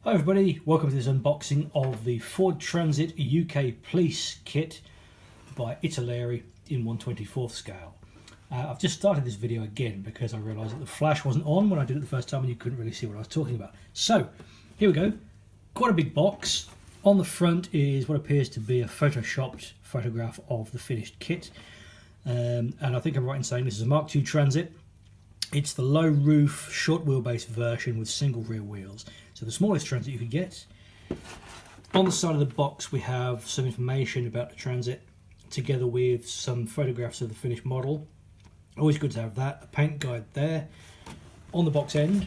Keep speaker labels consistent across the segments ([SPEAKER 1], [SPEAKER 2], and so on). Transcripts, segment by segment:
[SPEAKER 1] Hi everybody, welcome to this unboxing of the Ford Transit UK Police kit by Italeri in 1/24th scale. I've just started this video again because I realised that the flash wasn't on when I did it the first time and you couldn't really see what I was talking about. So, here we go. Quite a big box. On the front is what appears to be a photoshopped photograph of the finished kit. And I think I'm right in saying this is a Mark II Transit. It's the low roof, short wheelbase version with single rear wheels. So the smallest Transit you could get. On the side of the box we have some information about the Transit together with some photographs of the finished model. Always good to have that. A paint guide there. On the box end,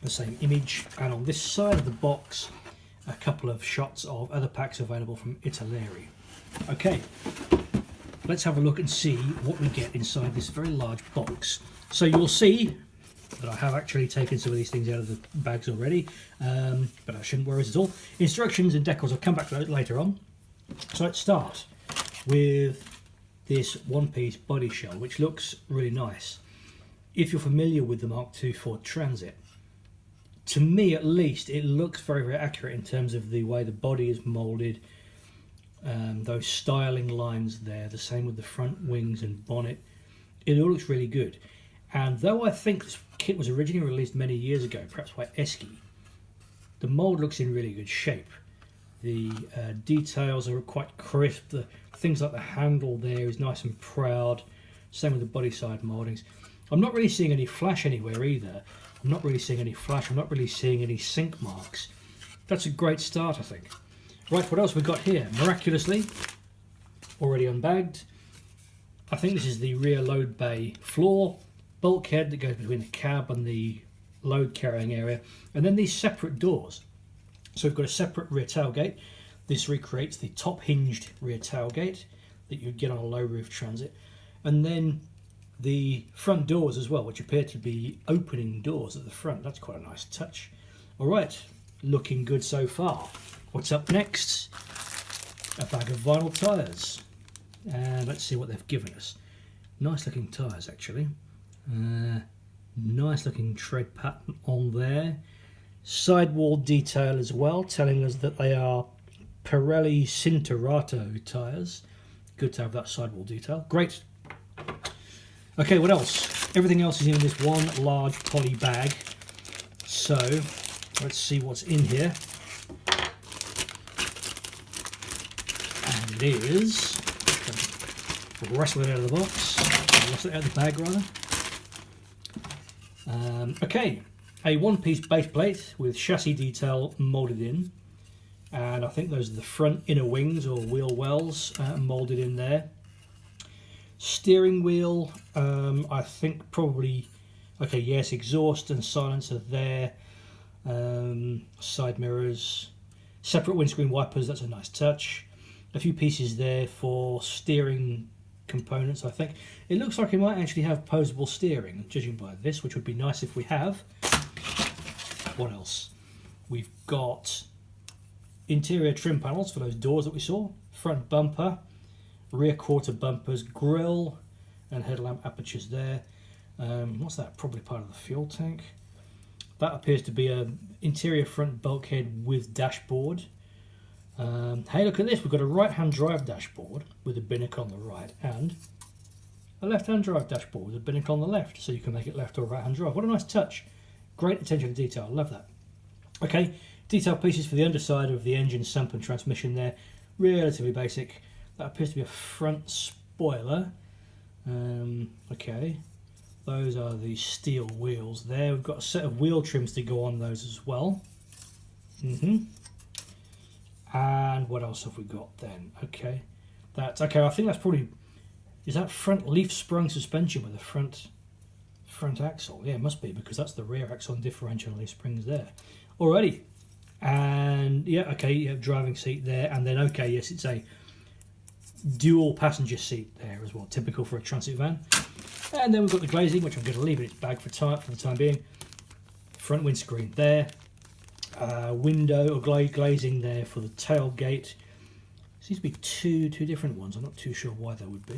[SPEAKER 1] the same image. And on this side of the box, a couple of shots of other packs available from Italeri. Okay, let's have a look and see what we get inside this very large box. So you'll see that I have actually taken some of these things out of the bags already, but I shouldn't worry at all. Instructions and decals, I'll come back to that later on. So let's start with this one-piece body shell, which looks really nice. If you're familiar with the Mark II Ford Transit, to me at least, it looks very, very accurate in terms of the way the body is moulded, those styling lines there, the same with the front wings and bonnet. It all looks really good. And though I think this kit was originally released many years ago, perhaps by Esky, the mould looks in really good shape. The details are quite crisp. The things like the handle there is nice and proud. Same with the body side mouldings. I'm not really seeing any flash anywhere either. I'm not really seeing any flash. I'm not really seeing any sink marks. That's a great start, I think. Right, what else we've got here? Miraculously, already unbagged. I think this is the rear load bay floor. Bulkhead that goes between the cab and the load carrying area, and then these separate doors. So we've got a separate rear tailgate. This recreates the top hinged rear tailgate that you'd get on a low roof Transit, and then the front doors as well, which appear to be opening doors at the front. That's quite a nice touch. All right, looking good so far. What's up next? A bag of vinyl tyres, and let's see what they've given us. Nice looking tyres actually. Nice looking tread pattern on there. Sidewall detail as well, telling us that they are Pirelli Cinturato tyres. Good to have that sidewall detail. Great. Okay, what else? Everything else is in this one large poly bag. So let's see what's in here. And it is, wrestle it out of the box, wrestle it out of the bag rather. Okay, a one-piece base plate with chassis detail moulded in, and I think those are the front inner wings or wheel wells moulded in there. Steering wheel, I think probably, okay, yes, exhaust and silencer there, side mirrors, separate windscreen wipers, that's a nice touch. A few pieces there for steering components, I think. It looks like it might actually have posable steering, judging by this, which would be nice if we have. What else? We've got interior trim panels for those doors that we saw, front bumper, rear quarter bumpers, grille, and headlamp apertures there. What's that? Probably part of the fuel tank. That appears to be an interior front bulkhead with dashboard. Hey, look at this. We've got a right-hand drive dashboard with a binnacle on the right and a left-hand drive dashboard with a binnacle on the left, so you can make it left or right-hand drive. What a nice touch. Great attention to detail. Love that. Okay, detail pieces for the underside of the engine, sump and transmission there. Relatively basic. That appears to be a front spoiler. Okay, those are the steel wheels there. We've got a set of wheel trims to go on those as well. And what else have we got then? Okay, that's okay. I think that's probably, is that front leaf sprung suspension with the front axle? Yeah, it must be, because that's the rear axle and differential leaf springs there. Alrighty, and yeah, okay, you have driving seat there, and then okay, yes, it's a dual passenger seat there as well, typical for a transit van. And then we've got the glazing, which I'm going to leave in its bag for the time being. Front windscreen there. Window or glazing there for the tailgate. Seems to be two different ones. I'm not too sure why that would be.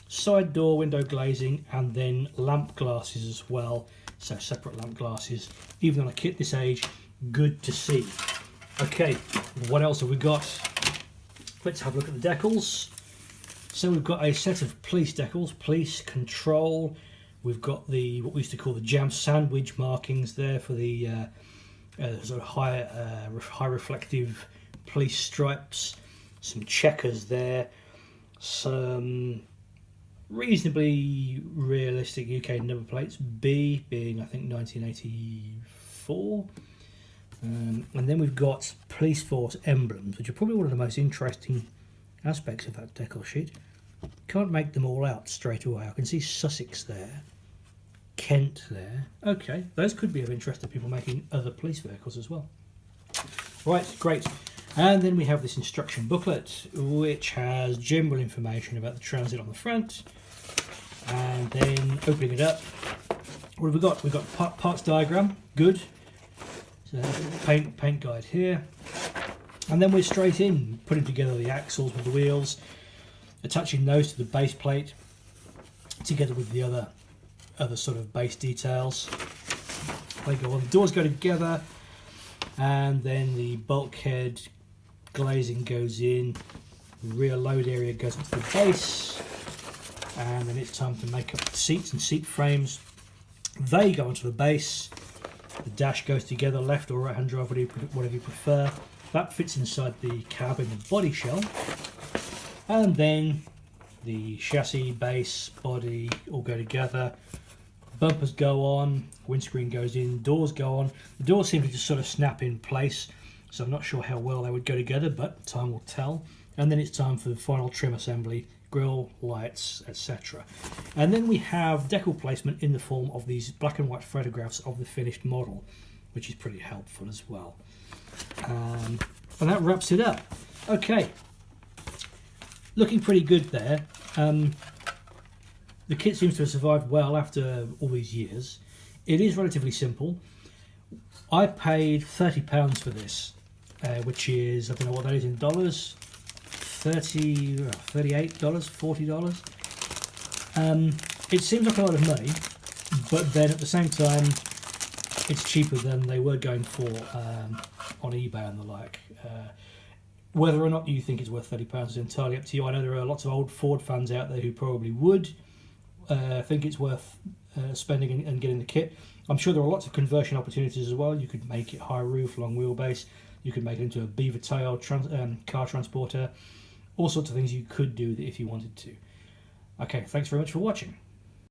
[SPEAKER 1] Side door window glazing, and then lamp glasses as well. So separate lamp glasses. Even on a kit this age, good to see. Okay, what else have we got? Let's have a look at the decals. So we've got a set of police decals, police control. We've got the what we used to call the jam sandwich markings there for the sort of high reflective police stripes. Some checkers there. Some reasonably realistic UK number plates. B being I think 1984. And then we've got police force emblems, which are probably one of the most interesting aspects of that decal sheet. Can't make them all out straight away. I can see Sussex there, Kent there. Okay, those could be of interest to people making other police vehicles as well. Right, great. And then we have this instruction booklet, which has general information about the Transit on the front. And then opening it up, what have we got? We've got parts diagram, good. So paint guide here. And then we're straight in, putting together the axles with the wheels, attaching those to the base plate, together with the other sort of base details. They go on, the doors go together, and then the bulkhead glazing goes in, rear load area goes into the base, and then it's time to make up the seats and seat frames. They go onto the base, the dash goes together, left or right hand drive, whatever you prefer. That fits inside the cab and the body shell. And then the chassis, base, body all go together. Bumpers go on, windscreen goes in, doors go on. The doors seem to just sort of snap in place, so I'm not sure how well they would go together, but time will tell. And then it's time for the final trim assembly, grille, lights, etc. And then we have decal placement in the form of these black and white photographs of the finished model, which is pretty helpful as well. And that wraps it up. Okay, looking pretty good there. The kit seems to have survived well after all these years. It is relatively simple. I paid £30 for this, which is, I don't know what that is in dollars, $38, $40. It seems like a lot of money, but then at the same time, it's cheaper than they were going for on eBay and the like. Whether or not you think it's worth £30 is entirely up to you. I know there are lots of old Ford fans out there who probably would think it's worth spending and getting the kit. I'm sure there are lots of conversion opportunities as well. You could make it high roof, long wheelbase. You could make it into a beaver tail car transporter. All sorts of things you could do if you wanted to. Okay, thanks very much for watching.